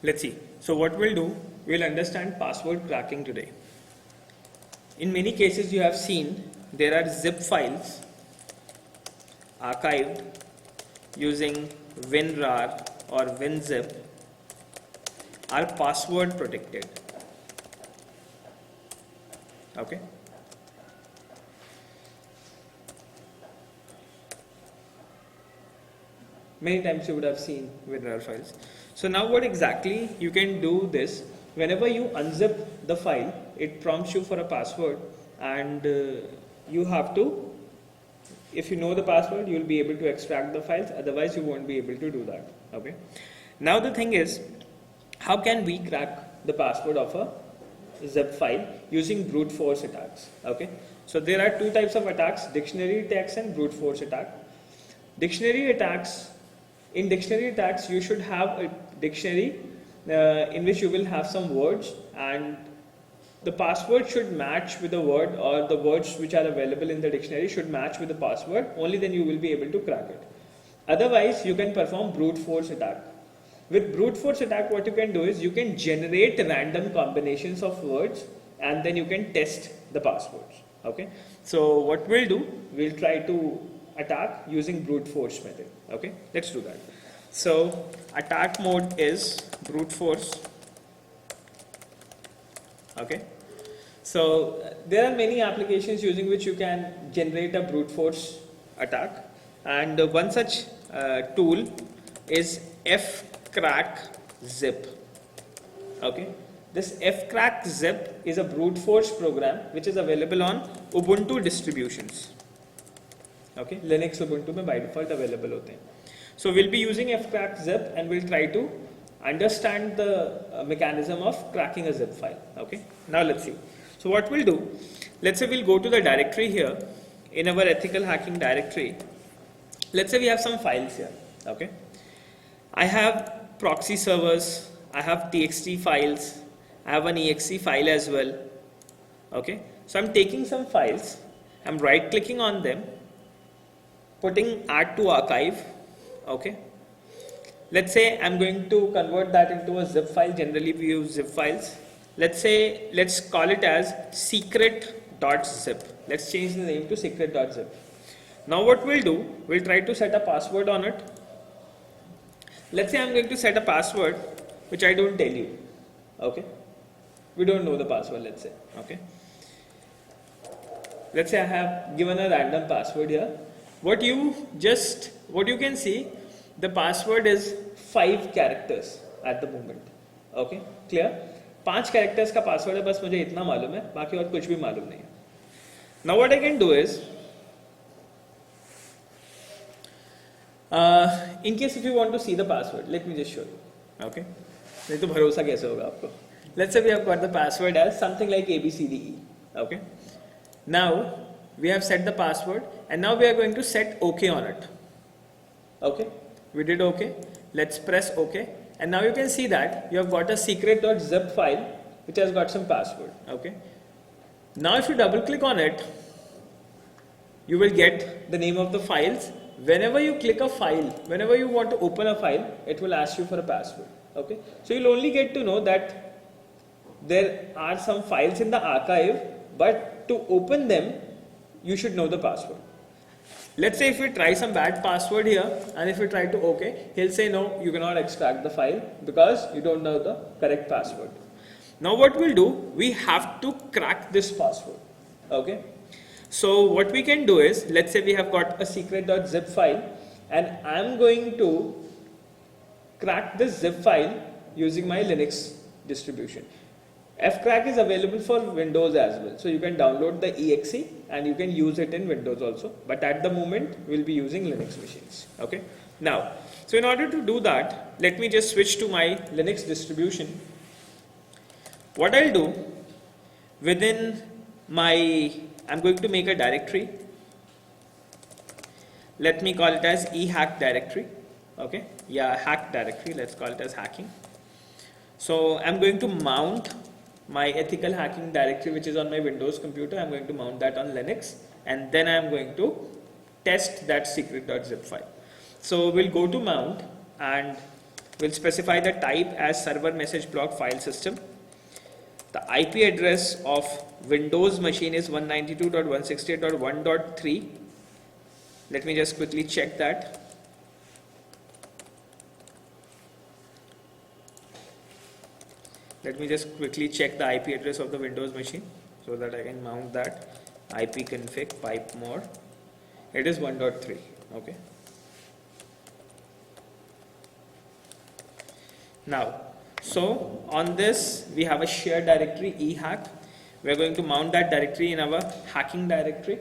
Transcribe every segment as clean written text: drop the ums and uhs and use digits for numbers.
Let's see. So what we'll do, we'll understand password cracking today. In many cases you have seen there are zip files archived using WinRAR or WinZip are password protected. Okay. Many times you would have seen WinRAR files. So now what exactly you can do this, whenever you unzip the file, it prompts you for a password, and you have to, if you know the password, you will be able to extract the files, otherwise you won't be able to do that. Okay. Now the thing is, how can we crack the password of a zip file using brute force attacks? Okay. So there are two types of attacks, dictionary attacks and brute force attack. Dictionary attacks, in dictionary attacks you should have a dictionary in which you will have some words, and the password should match with the word, or the words which are available in the dictionary should match with the password. Only then you will be able to crack it. Otherwise you can perform brute force attack. With brute force attack, what you can do is you can generate random combinations of words and then you can test the passwords. Okay. So what we'll do, we'll try to attack using brute force method. Okay, let's do that. So attack mode is brute force. Okay. So there are many applications using which you can generate a brute force attack, and one such tool is fcrackzip. Okay. This fcrackzip is a brute force program which is available on Ubuntu distributions. Okay, Linux Ubuntu में by default available होते हैं. So we'll be using fcrackzip and we'll try to understand the mechanism of cracking a zip file. Okay, now let's see. So what we'll do, let's say we'll go to the directory here in our ethical hacking directory. Let's say we have some files here. Okay, I have proxy servers, I have txt files, I have an exe file as well. Okay, so I'm taking some files, I'm right clicking on them, putting add to archive. Okay, let's say I'm going to convert that into a zip file. Generally we use zip files. Let's call it as secret.zip. Let's change the name to secret.zip. Now what we'll do, we'll try to set a password on it. Let's say I'm going to set a password which I don't tell you. Okay, we don't know the password, let's say. Okay, let's say I have given a random password here. What you can see, the password is 5 characters at the moment. Okay, clear? 5 characters का password है, बस मुझे इतना मालूम है, बाकी और कुछ भी मालूम नहीं है. Now what I can do is, in case if you want to see the password, let me just show you. Okay, नहीं तो भरोसा कैसे होगा आपको? Let's say we have got the password as something like ABCDE. Okay, now we have set the password and now we are going to set OK on it. Okay, we did OK. Let's press OK, and now you can see that you have got a secret.zip file which has got some password. Okay, now if you double click on it, you will get the name of the files. Whenever you click a file, whenever you want to open a file, it will ask you for a password. Okay, so you'll only get to know that there are some files in the archive, but to open them you should know the password. Let's say if we try some bad password here, and if we try to OK, he'll say no, you cannot extract the file because you don't know the correct password. Now what we'll do, we have to crack this password. Okay, so what we can do is, let's say we have got a secret.zip file and I'm going to crack this zip file using my Linux distribution. Fcrack is available for Windows as well, so you can download the exe and you can use it in Windows also, but at the moment we'll be using Linux machines. Okay, now, so in order to do that, let me just switch to my Linux distribution. What I'll do, within my, I'm going to make a directory. Let me call it as ehack directory. Okay, yeah, hack directory, let's call it as hacking. So I'm going to mount my ethical hacking directory which is on my Windows computer. I'm going to mount that on Linux, and then I'm going to test that secret.zip file. So we'll go to mount and We'll specify the type as server message block file system. The IP address of Windows machine is 192.168.1.3. Let me just quickly check that. Let me just quickly check the IP address of the Windows machine so that I can mount that. IP config pipe more. It is 1.3. Okay. Now, so on this we have a shared directory ehack. We are going to mount that directory in our hacking directory.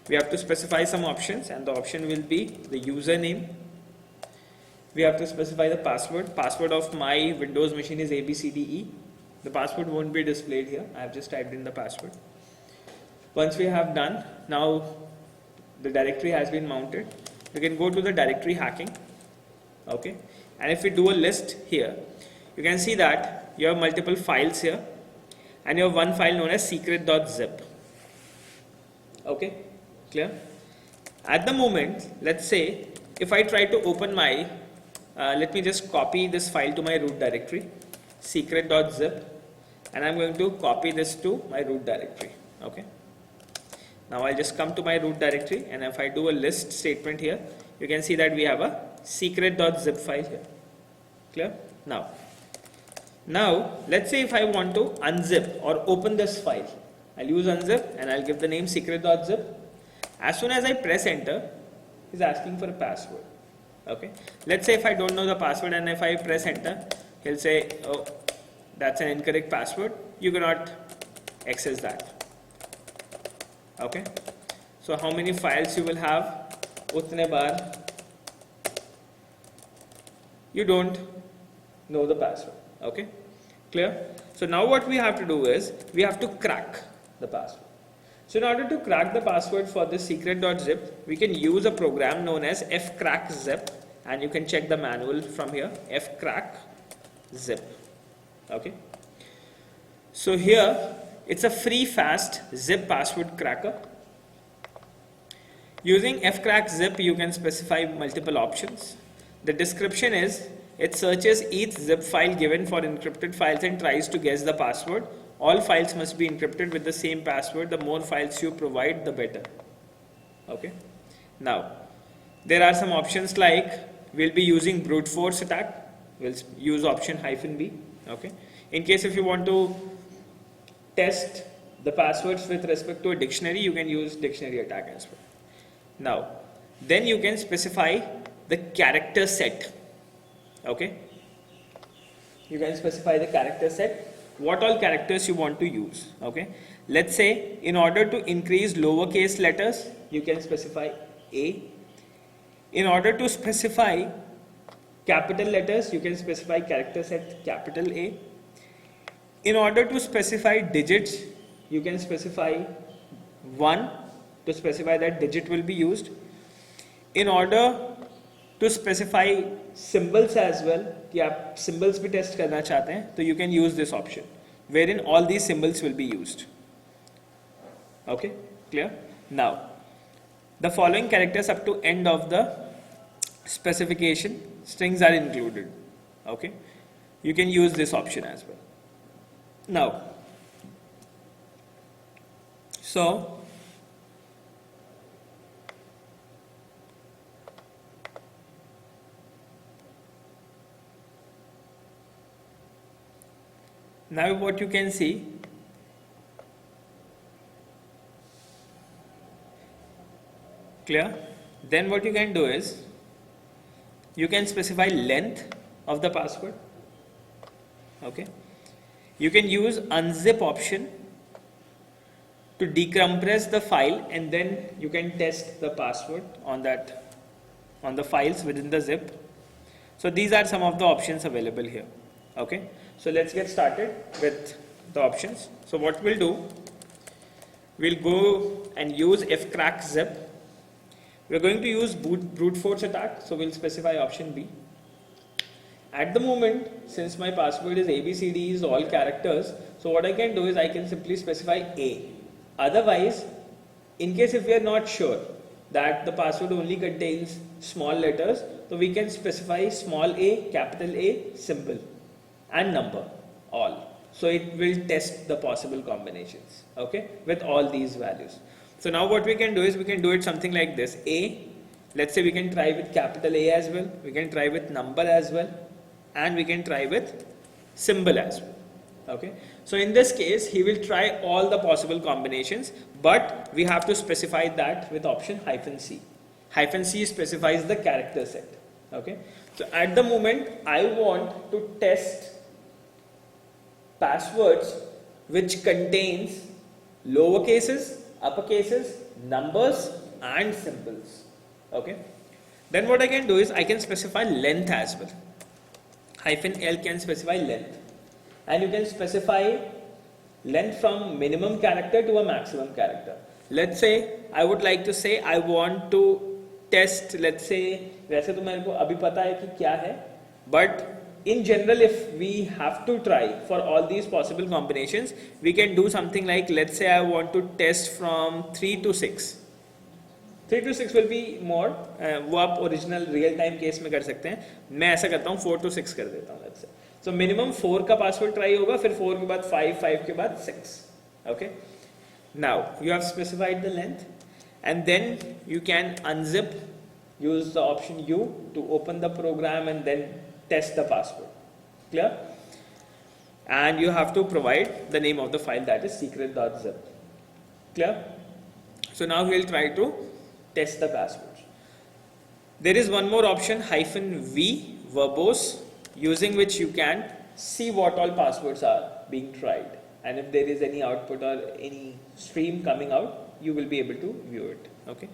We have to specify some options, and the option will be the username. We have to specify the password. Password of my Windows machine is ABCDE. The password won't be displayed here. I have just typed in the password. Once we have done, now the directory has been mounted. You can go to the directory hacking. Okay. And if we do a list here, you can see that you have multiple files here, and you have one file known as secret.zip. Okay, clear? At the moment, let's say if I try to open my, let me just copy this file to my root directory, secret.zip, and I'm going to copy this to my root directory. Okay. Now I'll just come to my root directory, and if I do a list statement here, you can see that we have a secret.zip file here. Clear? Now let's say if I want to unzip or open this file, I'll use unzip and I'll give the name secret.zip. As soon as I press enter, he's asking for a password. Okay. Let's say if I don't know the password and if I press enter, he'll say, oh, that's an incorrect password. You cannot access that. Okay. So how many files you will have? Utne bar you don't know the password. Okay, clear? So now what we have to do is we have to crack the password. So in order to crack the password for this secret.zip, we can use a program known as fcrackzip, and you can check the manual from here, fcrackzip. Okay. So here it's a free fast zip password cracker. Using fcrackzip, you can specify multiple options. The description is, it searches each zip file given for encrypted files and tries to guess the password. All files must be encrypted with the same password. The more files you provide, the better. Okay. Now, there are some options like, we'll be using brute force attack. We'll use option -B. Okay. In case if you want to test the passwords with respect to a dictionary, you can use dictionary attack as well. Now, then you can specify the character set. Okay. You can specify the character set, what all characters you want to use. Okay. Let's say in order to increase lowercase letters, you can specify A. In order to specify capital letters, you can specify character set capital A. In order to specify digits, you can specify 1 to specify that digit will be used. In order to specify symbols as well, कि आप symbols भी test करना चाहते हैं, तो you can use this option, wherein all these symbols will be used. Okay, clear? Now, the following characters up to end of the specification strings are included. Okay, you can use this option as well. Now, so now what you can see, clear? Then what you can do is, you can specify length of the password. Okay. You can use unzip option to decompress the file, and then you can test the password on the files within the zip. So these are some of the options available here. Okay. So let's get started with the options. So what we'll do, we'll go and use fcrackzip. We're going to use brute force attack, so we'll specify option B. At the moment, since my password is ABCD is all characters, so what I can do is I can simply specify A. Otherwise, in case if we are not sure, that the password only contains small letters, so we can specify small a, capital A, symbol and number, all. So it will test the possible combinations, okay, with all these values. So now what we can do is we can do it something like this. A, let's say we can try with capital A as well, we can try with number as well, and we can try with symbol as well. Okay, so in this case he will try all the possible combinations, but we have to specify that with option -C. -C specifies the character set. Okay, so at the moment I want to test passwords which contains lower cases, upper cases, numbers and symbols. Okay, then what I can do is I can specify length as well. -L can specify length, and you can specify length from minimum character to a maximum character. Let's say I would like to say I want to test, let's say, वैसे तो मेरे को अभी पता है कि क्या है, but in general if we have to try for all these possible combinations, we can do something like, let's say I want to test from 3 to 6. 3 to 6 will be more, वो आप original real time case में कर सकते हैं. मैं ऐसा करता हूँ 4 to 6 कर देता हूँ, let's say. So minimum 4 का पासवर्ड ट्राई होगा, फिर 4 के बाद 5, 5 के बाद 6. Okay. Now you have specified the length, and then you can unzip, use the option U to open the program and then test the password. Clear? And you have to provide the name of the file, that is secret.zip. Clear? So now we'll try to test the passwords. There is one more option, -V, verbose, using which you can see what all passwords are being tried, and if there is any output or any stream coming out, you will be able to view it. Okay,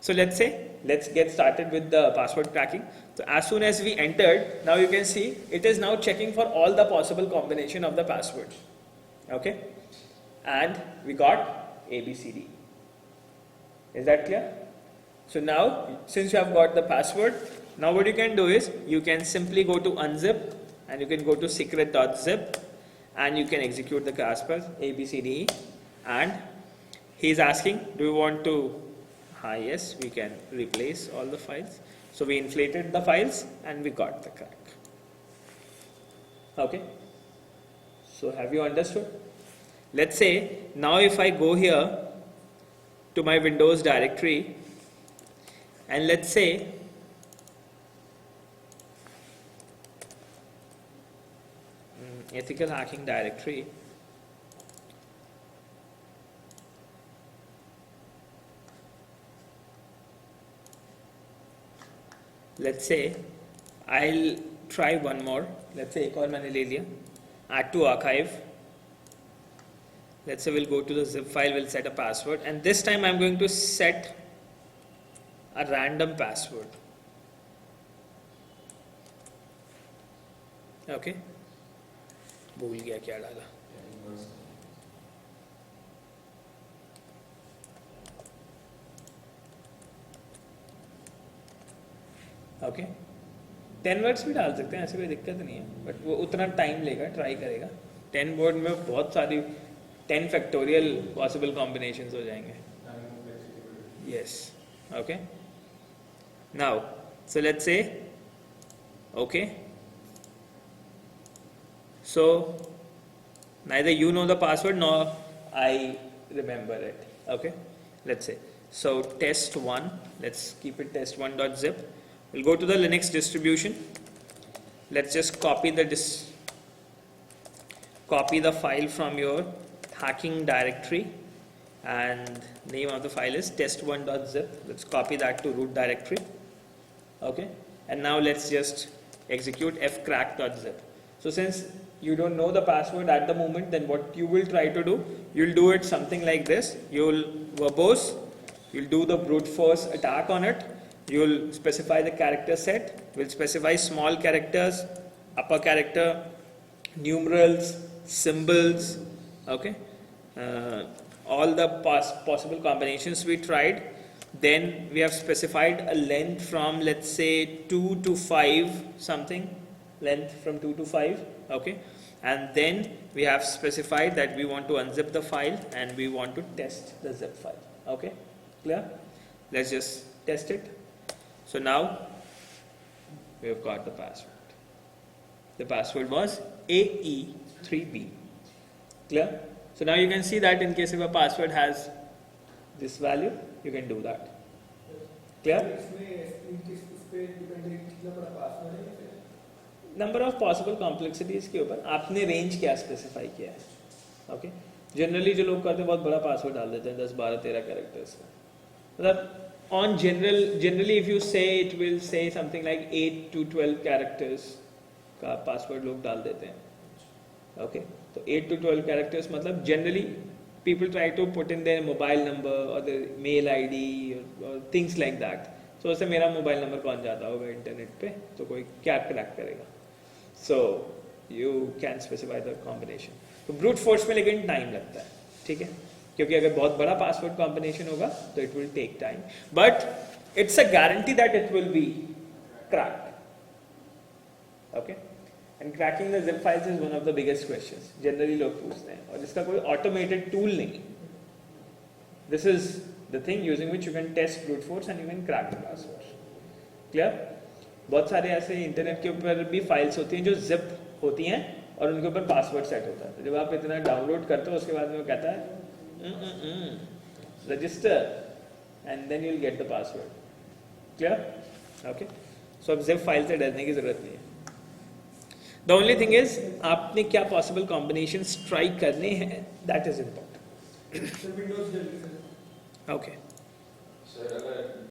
so let's get started with the password cracking. So as soon as we entered, now you can see it is now checking for all the possible combination of the passwords. Okay, and we got ABCD. Is that clear? So now, since you have got the password, now what you can do is you can simply go to unzip, and you can go to secret.zip, and you can execute the password ABCDE, and he's asking, do you want to, yes, we can replace all the files. So we inflated the files and we got the crack. Okay, so have you understood? Let's say now if I go here to my Windows directory, and let's say ethical hacking directory, let's say I'll try one more. Let's say एक और मैंने ले लिया, add to archive. Let's say we'll go to the zip file, we'll set a password, and this time I'm going to set a random password. Okay, भूल गया क्या डाला. Okay, 10 words भी डाल सकते हैं, ऐसे कोई दिक्कत नहीं है, बट वो उतना टाइम लेगा, ट्राई करेगा. 10 वर्ड में बहुत सारी 10 फैक्टोरियल पॉसिबल कॉम्बिनेशंस हो जाएंगे. Yes, okay. Now so let's say okay, so neither you know the password nor I remember it. Okay, let's say so test1, let's keep it test1.zip. We'll go to the Linux distribution. Let's just copy the file from your hacking directory, and name of the file is test1.zip. Let's copy that to root directory. Okay, and now let's just execute fcrack.zip. So since you don't know the password at the moment, then what you will try to do, you'll do it something like this. You'll verbose, you'll do the brute force attack on it. You'll specify the character set. We'll specify small characters, upper character, numerals, symbols. Okay, all the possible combinations we tried. Then we have specified a length from, let's say, 2 to 5 something, length from 2 to 5. Okay, and then we have specified that we want to unzip the file and we want to test the zip file. Okay, clear? Let's just test it. So now we have got the password. The password was AE3B. Clear? So now you can see that in case if a password has this value, you can do that. Clear? Number of possible complexities के ऊपर आपने range क्या specify किया है? Okay? Generally जो लोग करते हैं बहुत बड़ा password डाल देते हैं 10, 12, 13 characters का. मतलब on generally if you say it will say something like 8 to 12 characters का password लोग डाल देते हैं. Okay? तो 8 to 12 characters मतलब generally people try to put in their mobile number or their mail ID or things like that. So उससे मेरा mobile number कौन जाता होगा इंटरनेट पे तो कोई क्या क्रैक करेगा. So you can specify the combination. तो brute force में लेकिन टाइम लगता है, ठीक है, क्योंकि अगर बहुत बड़ा पासवर्ड कॉम्बिनेशन होगा तो it will take time. But it's a guarantee that it will be cracked. Okay? And cracking the zip files is one of the biggest questions. Generally लोग पूछते हैं और इसका कोई automated tool नहीं. This is the thing using which you can test brute force and you can crack the password. Clear? बहुत सारे ऐसे इंटरनेट के ऊपर भी फाइल्स होती हैं जो जिप होती हैं और उनके ऊपर पासवर्ड सेट होता है. जब आप इतना डाउनलोड करते हो उसके बाद में वो कहता है register and then you will get the password. Clear? Okay. So अब जिप फाइल से डरने की जरूरत नहीं है. द ओनली थिंग इज आपने क्या पॉसिबल कॉम्बिनेशन ट्राई करने हैं, that is important. Okay. Sir अगर